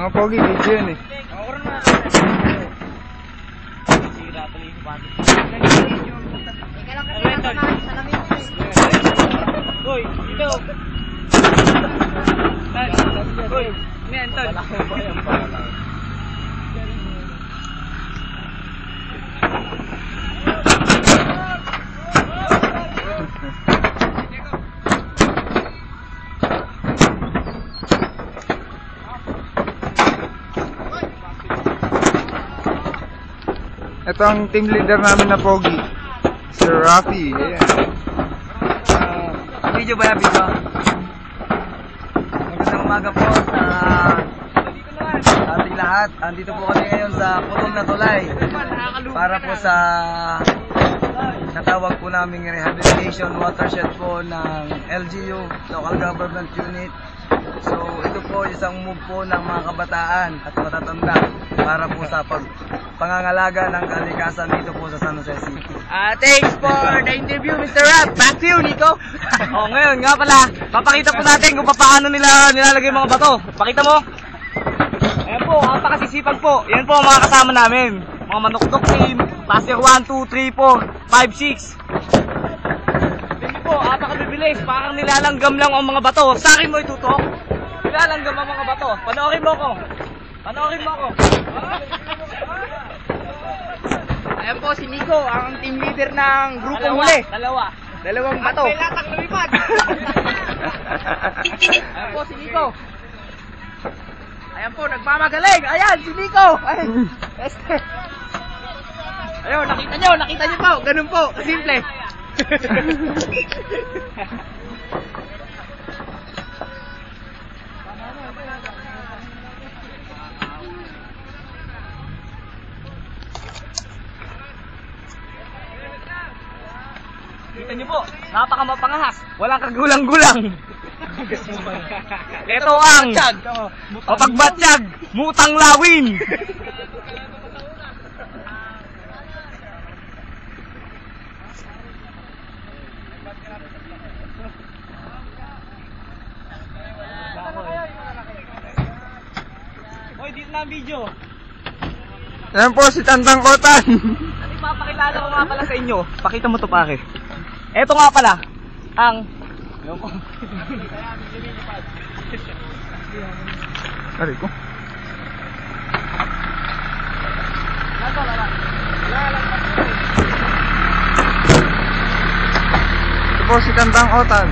Mga pogi, video yun eh. Ako rin na. Sira tuloy yung bati. Uy, dito. Uy, may Anton. Ito ang team leader namin na pogi, Sir Rafi. Ayan. Video ba yan, video? Magandang umaga po sa ating lahat. Andito po kami ngayon sa Putong na Tulay para po sa natawag po naming rehabilitation watershed po ng LGU, Local Government Unit. So ito po isang move po ng mga kabataan at matatanda para po sa pangangalaga ng kalikasan dito po sa San Jose City. Thanks for the interview, Mr. Rap. Back to you, Nico. Ngayon nga pala, papakita po natin kung paano nila nilalagay mga bato. Pakita mo. Ayan po, kapakasisipag po. Yan po ang mga kasama namin. Mga manuktok team, Pasir 1, 2, 3, 4, 5, 6. Hindi po, apakabibilis. Parang nilalanggam lang ang mga bato. Sa akin mo itutok. Nilalanggam ang mga bato. Panoorin mo ko. Panoorin mo ko. Ayan po si Nico, ang team leader ng grupong huli. Dalawang bato. May latang lumipad. Ayan po si Nico. Ayan po, nagmamagaling. Ayan, si Nico. Ayun, nakita nyo po. Ganun po, simple. Kita niyo po, napakamapangahas. Walang kagulang-gulang. Ito ang mapagbatsyag, mutang lawin. Hoy, dito na ang video. Ayan po si Tandang Kotan. Ipapakilala ko nga pala sa inyo. Pakita mo to pare. Eto nga pala ang Aray ko. Ito po si Tandang Kotan.